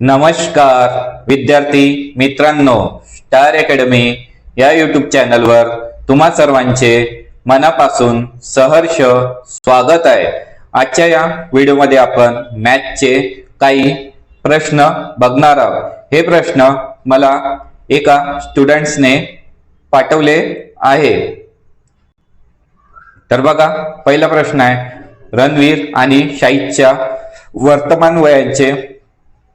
नमस्कार विद्यार्थी मित्रांनो, स्टार अकॅडमी या यूट्यूब चॅनलवर तुम्हा सर्वांचे मनापासून सहर्ष स्वागत आहे। आजच्या या व्हिडिओमध्ये आपण मॅथचे काही प्रश्न बघणार आहोत। हे प्रश्न मला एका स्टुडंट्सने पाठवले आहे। तर बघा, पहिला प्रश्न आहे, रणवीर आणि शाहिदच्या वर्तमान वयाचे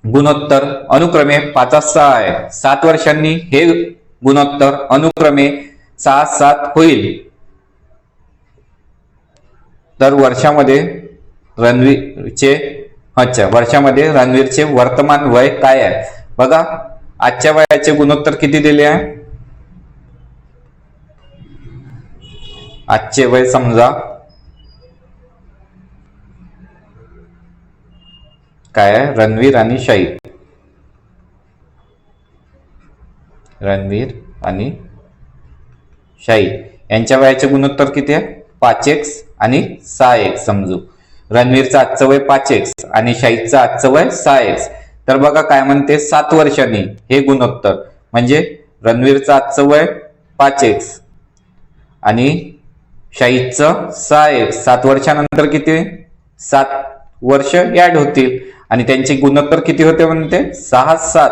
गुणोत्तर अनुक्रमे 5:6 आहे। 7 वर्षांनी हे गुणोत्तर अनुक्रमे 6:7 होईल। तर वर्षामध्ये रणवीरचे वर्तमान वय काय आहे? बघा, आजच्या वयाचे गुणोत्तर किती दिले आहे? आजचे वय समजा काय आहे? रणवीर आणि शाहिद यांच्या वयाचे गुणोत्तर किती आहे? 5x आणि 6x समजू। रणवीरचं आजचं वय 5x आणि शाहिदचं आजचं वय 6x। तर बघा काय म्हणते, 7 वर्षांनी हे गुणोत्तर म्हणजे रणवीरचं आजचं वय 5x आणि शाहिदचं 6x। 7 वर्षानंतर किती? 7 वर्ष ऍड होतील आणि त्यांचे गुणोत्तर किती होते म्हणते? 6:7।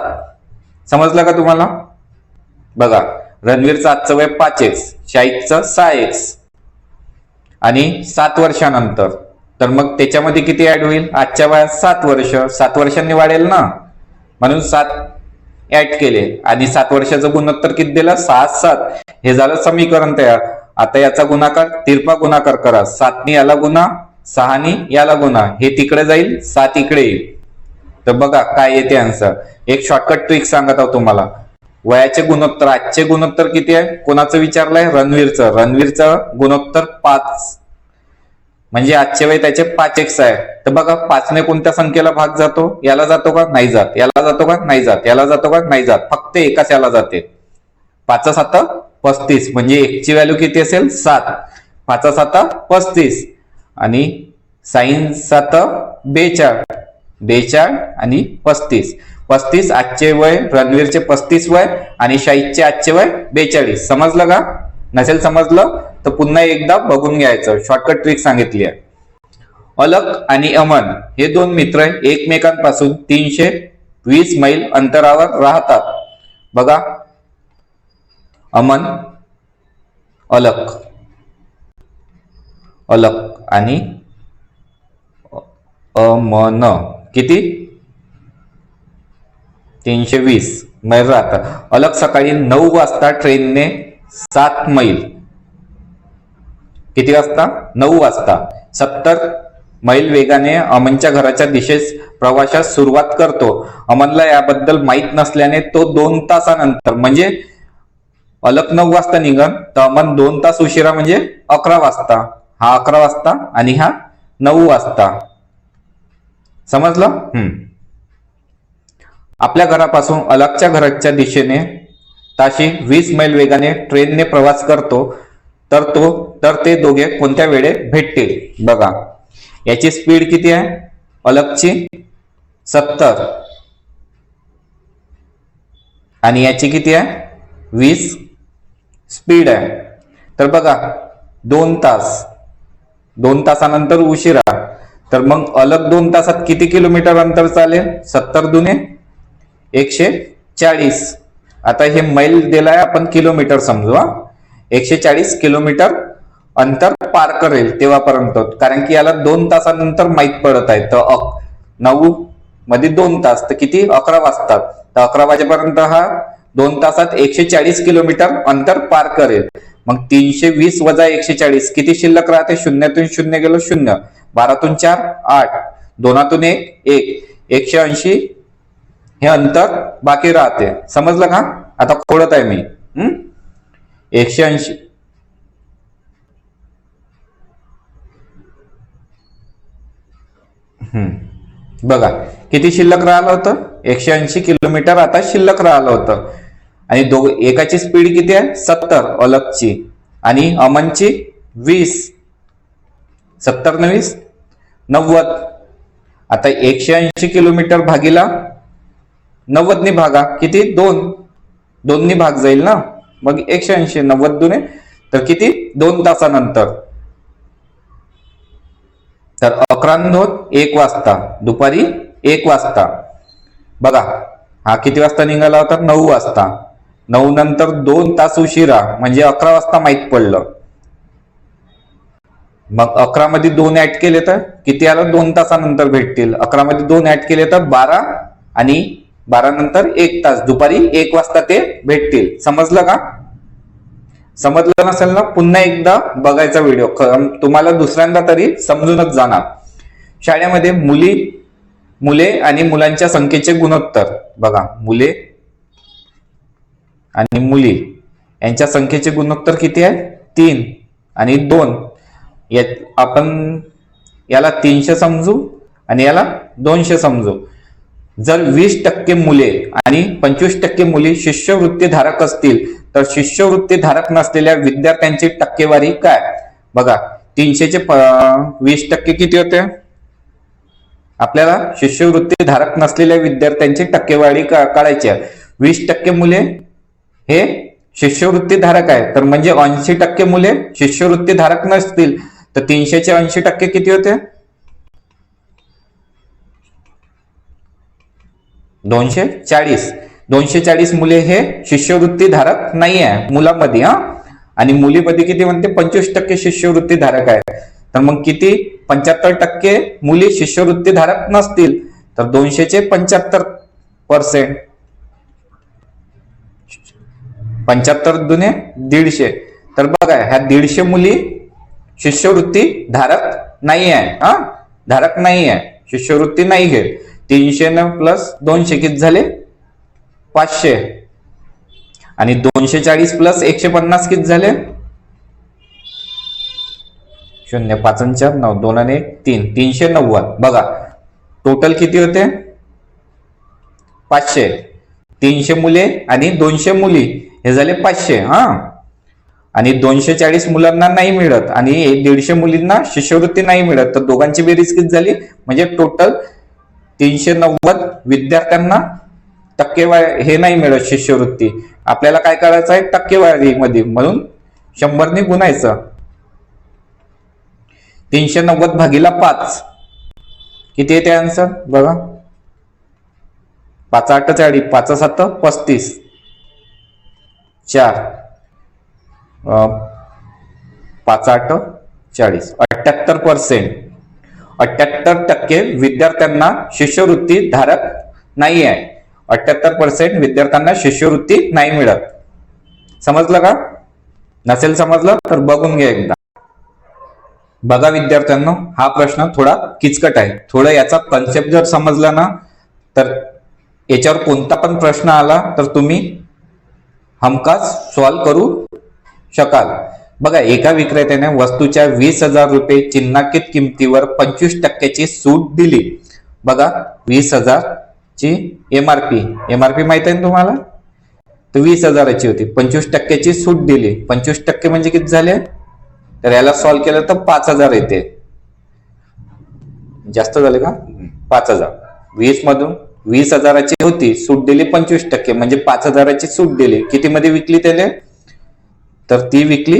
समजलं का तुम्हाला? बघा, रणवीरचं आजचं वय 5x, शाहिदचं 6x आणि 7 वर्षानंतर, तर मग त्याच्यामध्ये किती ऍड होईल? आजच्या वयात 7 वर्ष, 7 वर्षांनी वाढेल ना, म्हणून 7 ऍड केले आणि 7 वर्षाचं गुणोत्तर किती दिलं? 6:7। हे झालं समीकरण तयार। आता याचा गुणाकार, तिरपा गुणाकार करा। 7नी याला गुणा, 6नी याला गुणा, हे तिकडे जाईल, 7 इकडे येईल। तर बघा काय येते आन्सर। एक शॉर्टकट ट्रिक सांगत आहोत तुम्हाला। वयाचे गुणोत्तर, आजचे गुणोत्तर किती आहे? कोणाचं विचारलंय? रणवीरचं गुणोत्तर 5 म्हणजे आजचे वय त्याचे 5x आहे। तर बघा, 5ने कोणत्या संख्येला भाग जातो? याला जातो का? नाही जात। याला जातो का? नाही जात। याला जातो का? नाही जात। फक्त एकाच याला जाते। 5:7 35 म्हणजे x ची व्हॅल्यू किती असेल? 7। 5:7 35 आणि sin 7 42 आणि 35। 35 आजचे वय, रणवीरचे 35 वय आणि शाहिदचे आजचे वय 42। समजलं का? नसेल समजलं तर पुन्हा एकदा बघून घ्यायचं। शॉर्टकट ट्रिक सांगितली आहे। अलक आणि अमन हे दोन मित्र एकमेकांपासून 320 मैल अंतरावर राहतात। बघा, अमन, अलक आणि अमन किती? 320 मैल राहतात। अलक सकाळी 9 वाजता ट्रेनने 7 मैल, किती वाजता? 9 वाजता 70 मैल वेगाने अमनच्या घराच्या दिशेस प्रवासास सुरुवात करतो। अमनला याबद्दल माहित नसल्याने तो 2 तासानंतर, म्हणजे अलक 9 वाजता निघन तर अमन 2 तास उशिरा म्हणजे 11 वाजता। हा 11 वाजता आणि हा 9 वाजता। समजलं? आपल्या घरापासून अलकच्या घराच्या दिशेने ताशी 20 मैल वेगाने ट्रेनने प्रवास करतो, तर ते दोघे कोणत्या वेळेत भेटतील? बघा, याची स्पीड किती आहे? अलकची 70 आणि याची किती आहे? 20 स्पीड आहे। तर बघा, 2 तास, 2 तासानंतर उशिरा, तर मग अलग 2 तासात किती किलोमीटर अंतर चालेल? 70 दुने 140। आता हे मैल दिलाय, आपण किलोमीटर समजू। 140 किलोमीटर अंतर पार करेल तेव्हापर्यंत, कारण की याला 2 तासानंतर माहित पडत आहे। तर 9 मध्ये 2 तास तर किती? 11 वाजतात। तर 11 वाजेपर्यंत हा 2 तासात 140 किलोमीटर अंतर पार करेल। मग 320 वजा 140 किती शिल्लक राहते? 0तून 0 गेलो 0, 12तून 4 8, 2तून 1 180 हे अंतर बाकी राहते। समजलं का? आता खोडत आहे मी। 180 बघा किती शिल्लक राहिलं होतं? 180 किलोमीटर आता शिल्लक राहिलं होतं। आणि एकाची स्पीड किती आहे? 70 अलकची आणि अमनची 20। 70 ने 20 90। आता 180 किलोमीटर भागीला 90 भागा किती 2 भाग जाईल ना, मग 180 90 दुने तर किती 2 तासानंतर. तर 11 1 वाजता, दुपारी 1 वाजता. बघा हा किती वाजता निघाला होता 9 वाजता. 9 नंतर 2 तास उशिरा म्हणजे 11 वाजता माहित पडलं. मग 11 मध्ये 2 ऍड केले तर किती आलं 2 तासानंतर भेटतील. 11 मध्ये 2 ऍड केले तर 12 आणि 12 नंतर 1 तास, दुपारी 1 वाजता ते भेटतील. समजलं का? समजलं नसेल ना पुन्हा एकदा बघायचा व्हिडिओ, तुम्हाला दुसऱ्यांदा तरी समजूनच जाणार. शाळेमध्ये मुले आणि मुलांच्या संख्येचे गुणोत्तर. बघा मुले आणि मुली यांच्या संख्येचे गुणोत्तर किती आहे 3 आणि 2. आपण याला 300 समजू आणि याला 200 समजू. जर 20% मुले आणि 25% मुली शिष्यवृत्ती धारक असतील तर शिष्यवृत्ती धारक नसलेल्या विद्यार्थ्यांची टक्केवारी काय? बघा 300 चे 20% किती होते? आपल्याला शिष्यवृत्ती धारक नसलेल्या विद्यार्थ्यांची टक्केवारी काढायची आहे. 20% मुले हे शिष्यवृत्ती धारक आहे, तर म्हणजे 80% मुले शिष्यवृत्ती धारक नसतील तर 300 चे 80% किती होते? 240. 240 मुले हे शिष्यवृत्ती धारक नाही आहे मुलांमध्ये. आणि मुलीमध्ये किती म्हणते 25% शिष्यवृत्ती धारक आहे. तर मग किती 75% मुली शिष्यवृत्ती धारक नसतील तर 200 चे 75%. 75 दुने 150. तर बघा ह्या 150 मुली शिष्यवृत्ती धारक नाही आहे. धारक नाही आहे, शिष्यवृत्ती नाही घेत. 300 प्लस 200 किती झाले 500 आणि 240 प्लस 150 किती झाले 0 5 4 9 2 आणि 1 3 390. बघा टोटल किती होते 500. 300 मुले आणि 200 मुली हे झाले 500. आणि 240 मुलांना नाही मिळत आणि 150 मुलींना शिष्यवृत्ती नाही मिळत, तर दोघांची बेरीज किती झाली म्हणजे टोटल 390 विद्यार्थ्यांना टक्केवारी हे नाही मिळत शिष्यवृत्ती. आपल्याला काय करायचं आहे टक्केवारी मध्ये, म्हणून 100 ने गुणायचं. 390 भागीला 5 किती येते आन्सर? बघा 5 8 40 5 7 35 4 5 8 40 78%. 78% विद्यार्थ्यांना शिष्यवृत्ती धारक नाही आहे. 78% विद्यार्थ्यांना शिष्यवृत्ती नाही मिळत. समजलं का? नसेल समजलं तर बघून घ्या एकदा. बघा विद्यार्थ्यांनो हा प्रश्न थोडा किचकट आहे. थोडं याचा कन्सेप्ट जर समजला ना तर याच्यावर कोणता पण प्रश्न आला तर तुम्ही हमखास सॉल्व्ह करू शकाल. बघा एका विक्रेत्याने वस्तूच्या 20,000 रुपये चिन्हांकित किमतीवर 25% सूट दिली. बघा 20,000 ची एमआरपी माहित आहे ना तुम्हाला, तर 20,000 होती. 25% सूट दिली. 25% म्हणजे किती झाले? तर याला सॉल्व्ह केलं तर 5,000 येते. जास्त झाले का? 5,000. 20 मधून 20,000 होती, सूट दिली 25% म्हणजे 5,000 सूट दिली. किती मध्ये विकली त्याने? तर ती विकली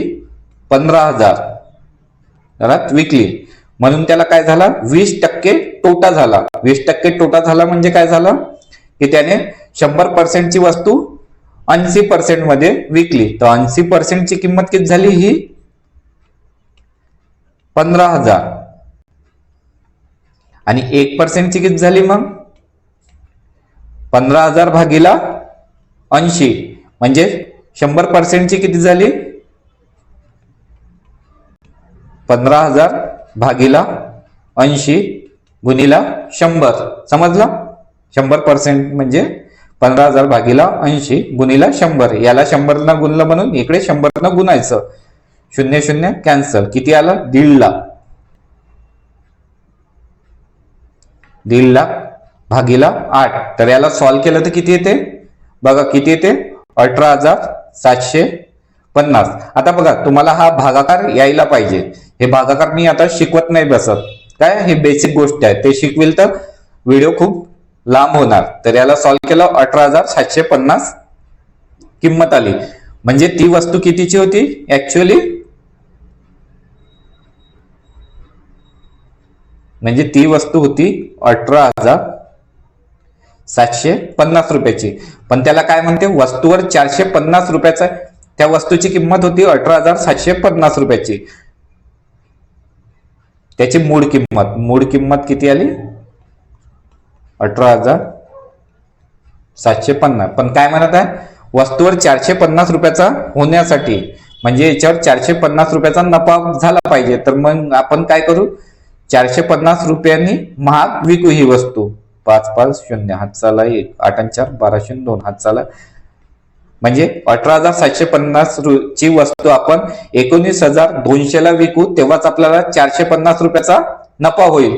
15,000 विकली. म्हणून त्याला काय झाला 20% तोटा झाला. 20% तोटा झाला म्हणजे काय झालं की त्याने 100% ची वस्तू 80% मध्ये विकली. तर 80% ची किंमत किती झाली ही 15,000 आणि 1% ची किती झाली मग 15,000 भागीला 80 म्हणजे 100% ची किती झाली 15,000 भागीला 80 गुणिला 100. समजला? 100% म्हणजे 15,000 भागीला 80 गुणिला 100. याला 100 न गुणलं म्हणून इकडे 100 न गुणायचं. 0 0 कॅन्सल. किती आलं 1.5 लाख. 1.5 लाख भागीला 8. तर याला सॉल्व्ह केलं तर किती येते? बघा किती येते 18,750. आता बघा तुम्हाला हा भागाकार यायला पाहिजे. हे भागाकार मी आता शिकवत नाही बसत, काय हे बेसिक गोष्ट आहे. ते शिकविल तर व्हिडिओ खूप लांब होणार. तर याला सॉल्व्ह केलं 18,750 किंमत आली. म्हणजे ती वस्तू कितीची होती ऍक्च्युअली, म्हणजे ती वस्तू होती 18,750 रुपयाची. पण त्याला काय म्हणते, वस्तूवर 450 रुपयाचा, त्या वस्तूची किंमत होती 18,750 रुपयाची. त्याची मूळ किंमत किती आली, 18,750. पण काय म्हणत आहे, वस्तूवर 450 रुपयाचा होण्यासाठी, म्हणजे याच्यावर 450 रुपयाचा नफा झाला पाहिजे. तर मग आपण काय करू, 450 रुपयांनी महाग विकू ही वस्तू. 5 5 0 हात चाला 1, 8 आणि 4 12 2 हात चाला. म्हणजे 18,750 ची वस्तू आपण 19,200 ला विकू, तेव्हाच आपल्याला 450 रुपयाचा नफा होईल.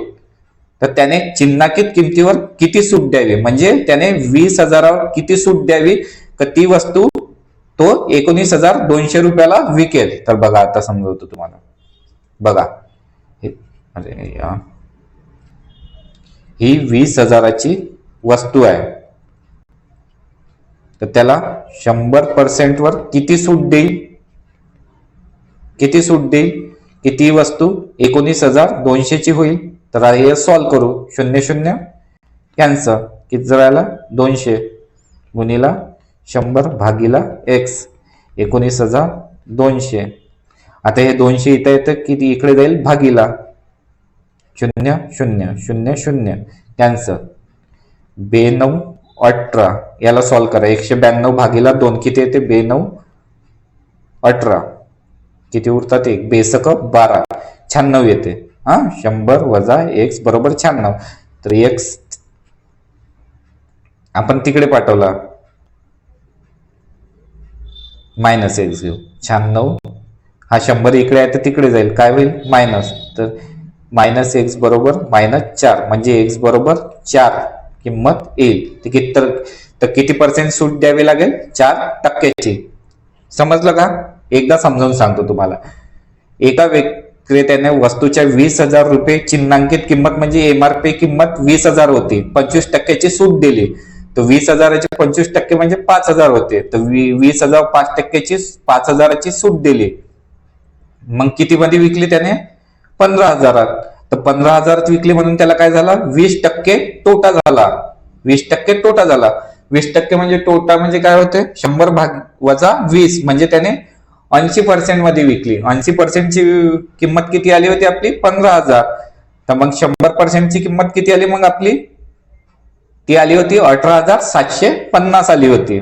तर त्याने चिन्हांकित किमतीवर किती सूट द्यावी, म्हणजे त्याने 20,000वर किती सूट द्यावी, तर ती वस्तू तो 19,200 रुपयाला विकेल. तर बघा आता समजवतो तुम्हाला. बघा ही 20,000ची वस्तू आहे, तर त्याला 100% वर किती सूट देईल, की ती वस्तू 19,200 ची होईल. तर हे सॉल्व्ह करू. 0 0 कॅन्सल, किती जरायला 200 गुणिला 100 भागीला x, 19,200. आता हे 200 इथं येतं, किती इकडे जाईल भागीला 0 0 0 0 कॅन्सल. 92 18 याला सॉल्व्ह करा. 192 भागीला 2 किती येते, 92 18 किती उरतात, एक बेसक 12 96 येते. 100 वजा x बरोबर 96. तर x आपण तिकडे पाठवला, मायनस x घेऊ. 96 हा 100 इकडे आहे तर तिकडे जाईल, काय होईल मायनस. तर मायनस x बरोबर -4, म्हणजे x बरोबर 4 किंमत येईल. तर किती पर्सेंट सूट द्यावी लागेल, 4%ची. समजलं का? एकदा समजावून सांगतो तुम्हाला. एका विक्रेत्याने वस्तूच्या 20,000 रुपये चिन्हांकित किंमत, म्हणजे एमआरपी किंमत 20,000 होती, 25%ची सूट दिली. तर 20,000चे 25% म्हणजे 5,000 होते. तर 20,000 5%ची 5,000ची सूट दिली. मग किती मध्ये विकली त्याने, 15,000. तर 15,000 विकली म्हणून त्याला काय झाला, 20% तोटा झाला. 20% तोटा झाला. 20% म्हणजे तोटा म्हणजे काय होते, 100 भाग वजा 20, म्हणजे त्याने 80% मध्ये विकली. 80% ची किंमत किती आली होती आपली, 15,000. तर मग 100% ची किंमत किती आली मग आपली, ती आली होती 18,750 आली होती.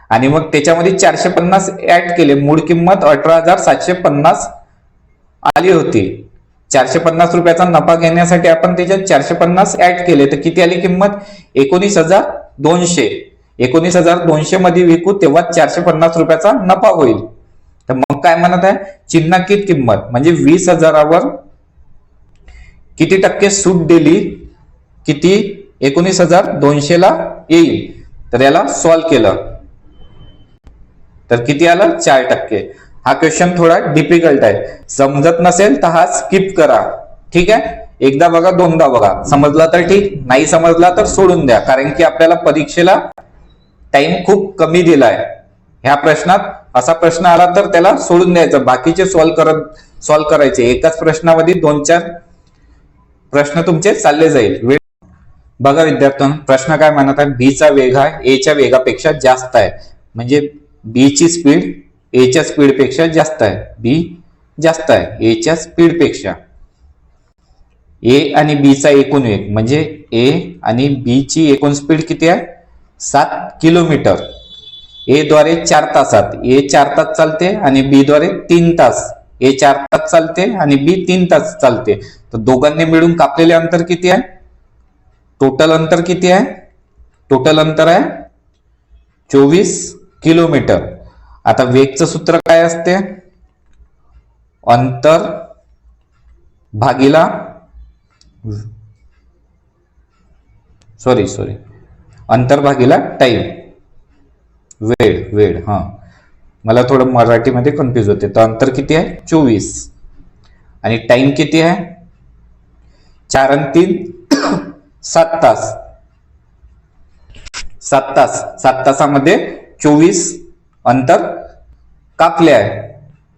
आणि मग त्याच्यामध्ये 450 ऍड केले, मूळ किंमत 18,750 आली होती. 450 रुपयाचा नफा घेण्यासाठी आपण त्याच्यात 450 ऍड केले, तर किती आली किंमत, 19,200. 19,200 मध्ये विकू, तेव्हा 450 रुपयाचा नफा होईल. तर मग काय म्हणत आहे, चिन्हांकित किंमत म्हणजे 20,000वर किती टक्के सूट दिली, किती 19,200 ला येईल. तर याला सॉल्व्ह केलं तर किती आलं, 4%. हा क्वेश्चन थोडा डिफिकल्ट आहे, समजत नसेल तर हा स्किप करा. ठीक आहे, एकदा बघा, दोनदा बघा. समजला तर ठीक, नाही समजला तर सोडून द्या, कारण की आपल्याला परीक्षेला टाइम खूप कमी दिलाय. ह्या प्रश्नात असा प्रश्न आला तर त्याला सोडून द्यायचं, बाकीचे सॉल्व्ह करायचे. एकाच प्रश्नामध्ये 2-4 प्रश्न तुमचे चालले जाईल. बघा विद्यार्थ्यांनो, प्रश्न काय म्हणत आहे, बी चा वेग हा ए च्या वेगापेक्षा जास्त आहे. म्हणजे बी ची स्पीड ए च्या स्पीड पेक्षा जास्त आहे. बी जास्त आहे ए च्या स्पीड पेक्षा. ए आणि बी चा एकूण वेग, म्हणजे ए आणि बी ची एकूण स्पीड किती आहे, 7 किलोमीटर. ए द्वारे 4 तासात, ए 4 तास चालते आणि बी द्वारे 3 तास. ए 4 तास चालते आणि बी 3 तास चालते. तर दोघांनी मिळून कापलेले अंतर किती आहे, टोटल अंतर किती आहे, टोटल अंतर आहे 24 किलोमीटर. आता वेगचं सूत्र काय असते, अंतर भागीला अंतर भागीला टाइम, वेळ. मला थोडं मराठीमध्ये कन्फ्युज होते. तर अंतर किती आहे 24 आणि टाइम किती आहे 4 आणि 3 7 तास. 7 तास, 7 तासामध्ये 24 अंतर कापले आहे.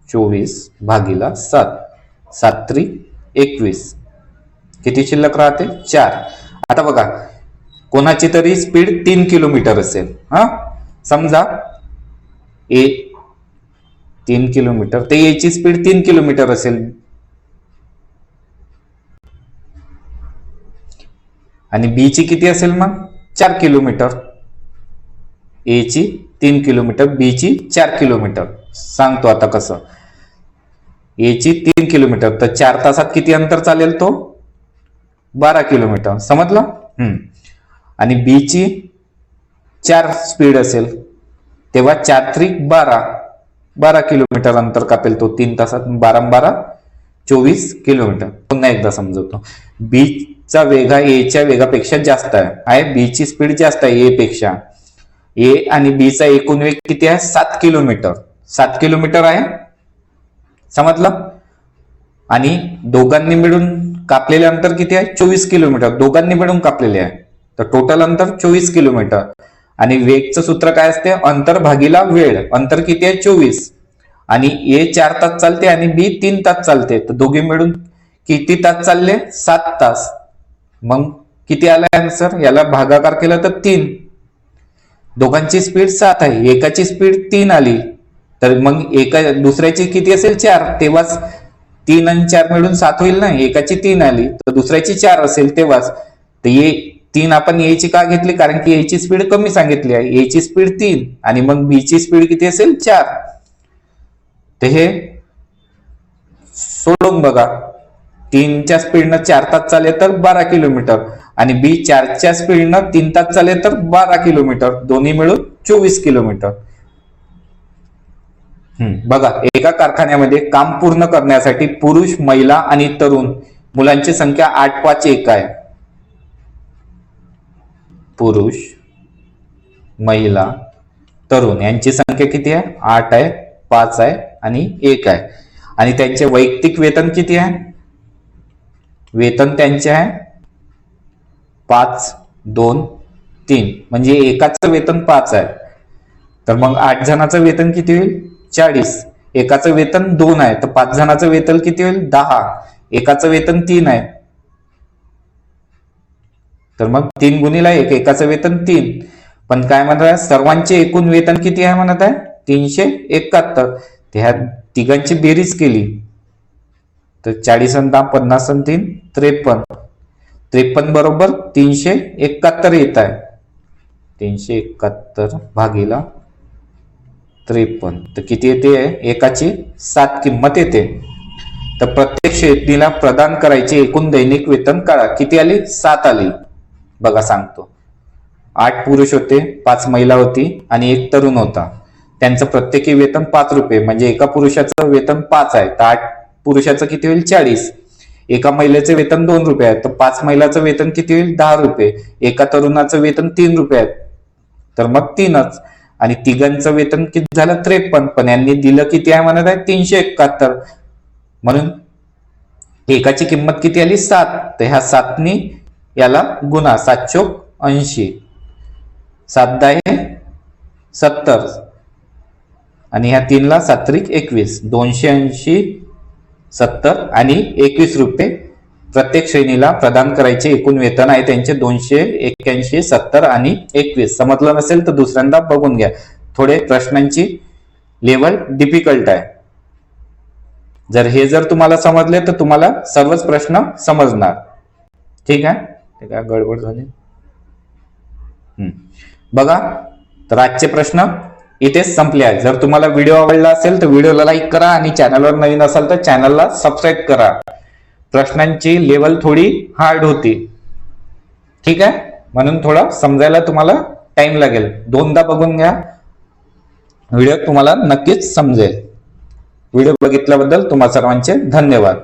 24 भागीला 7, 7 त्रिक 21, किती शिल्लक राहते? 4. आता बघा, कोणाची तरी स्पीड 3 किलोमीटर असेल. समजा ए 3 किलोमीटर, तर याची स्पीड 3 किलोमीटर असेल आणि बी ची किती असेल मग? 4 किलोमीटर. ए ची 3 किलोमीटर, बी ची 4 किलोमीटर. सांगतो आता कसं. ए ची 3 किलोमीटर, तर 4 तासात किती अंतर चालेल तो? 12 किलोमीटर. समजलं? आणि बी ची 4 स्पीड असेल, तेव्हा 4 त्रिक 12 किलोमीटर अंतर कापेल तो 3 तासात. 12 24 किलोमीटर. पुन्हा एकदा समजवतो. बी चा वेग हा ए च्या वेगापेक्षा जास्त आहे. बी ची स्पीड जास्त आहे ए पेक्षा. ए आणि बी चा एकूण वेग किती आहे? 7 किलोमीटर. 7 किलोमीटर आहे. समजलं? आणि दोघांनी मिळून कापलेले अंतर किती आहे? 24 किलोमीटर. दोघांनी मिळून कापलेले आहे, तर टोटल अंतर 24 किलोमीटर. आणि वेगचं सूत्र काय असते? अंतर भागीला वेळ. अंतर किती आहे? 24. आणि ए 4 तास चालते आणि बी 3 तास चालते, तर दोघे मिळून किती तास चालले? 7 तास. मग किती आला आन्सर? याला भागाकार केला तर 3. दोघांची स्पीड 7 आहे, एकाची स्पीड 3 आली, तर मग दुसऱ्याची किती असेल? 4. तेव्हाच 3 आणि 4 मिळून 7 होईल ना. एकाची 3 आली तर दुसऱ्याची 4 असेल तेव्हाच. तर ये 3 आपण ए ची का घेतली? कारण की ए ची स्पीड कमी सांगितली आहे. ए ची स्पीड 3 आणि मग बी ची स्पीड किती असेल? 4. तर हे सोडून बघा. 3 च्या स्पीडनं 4 तास चाले तर 12 किलोमीटर आणि बी 4 च्या स्पीडनं 3 तास चाले तर 12 किलोमीटर. दोन्ही मिळून 24 किलोमीटर. बघा, एका कारखान्यामध्ये काम पूर्ण करण्यासाठी पुरुष, महिला आणि तरुण मुलांची संख्या 851 आहे. पुरुष, महिला, तरुण यांची संख्या किती आहे? 8 आहे, 5 आहे आणि 1 आहे. आणि त्यांचे वैयक्तिक वेतन किती आहे? वेतन त्यांचे आहे 5, 2, 3. म्हणजे एकाचं वेतन 5 आहे, तर मग 8 जणांचं वेतन किती होईल? 40. एकाचं वेतन 2 आहे, तर 5 जणांचं वेतन किती होईल? 10. एकाचं वेतन 3 आहे, तर मग 3 गुणिले 1, एकाचं वेतन 3. पण काय म्हणत आहे? सर्वांचे एकूण वेतन किती आहे म्हणत आहे? 371. ह्या तिघांची बेरीज केली तर 40 आणि 10 50 आणि 3 53. 53 बरोबर 371 येत आहे. 371 भागीला 53, तर किती येते? एकाची 7 किंमत येते. तर प्रत्येक शेतीला प्रदान करायचे एकूण दैनिक वेतन काढा. किती आली? 7 आली. बघा सांगतो. 8 पुरुष होते, 5 महिला होती आणि 1 तरुण होता. त्यांचं प्रत्येकी वेतन 5 रुपये, म्हणजे एका पुरुषाचं वेतन 5 आहे, तर 8 पुरुषाचं किती होईल? 40. एका महिलेचे वेतन 2 रुपये आहे, तर 5 महिलाचं वेतन किती होईल? 10 रुपये. एका तरुणाचं वेतन 3 रुपये आहे, तर मग 3च. आणि तिघांचं वेतन किती झालं? 53. पण यांनी दिलं किती आहे म्हणत आहे? 371. म्हणून एकाची किंमत किती आली? 7. तर ह्या 7नी याला गुणा. 7 चोक 80, 7 10 70 आणि ह्या 3 ला 7 त्रिक 21. 280, 70 आणि 21 रुपये प्रत्येक श्रेणीला प्रदान करायचे एकूण वेतन आहे त्यांचे 281, 70 आणि 21. समजलं नसेल तर दुसऱ्यांदा बघून घ्या. थोडे प्रश्नांची लेवल डिफिकल्ट आहे. जर तुम्हाला समजले तर तुम्हाला सर्वच प्रश्न समजणार. ठीक आहे? ते काय गडबड झाली? बघा, तर आजचे प्रश्न इथेच संपले आहेत. जर तुम्हाला व्हिडिओ आवडला असेल तर व्हिडिओला लाईक करा आणि चॅनलवर नवीन असाल तर चॅनलला सबस्क्राईब करा. प्रश्नांची लेवल थोडी हार्ड होती, ठीक आहे? म्हणून थोडं समजायला तुम्हाला टाइम लागेल. 2दा बघून घ्या, व्हिडिओ तुम्हाला नक्कीच समजेल. व्हिडिओ बघितल्याबद्दल तुम्हा सर्वांचे धन्यवाद.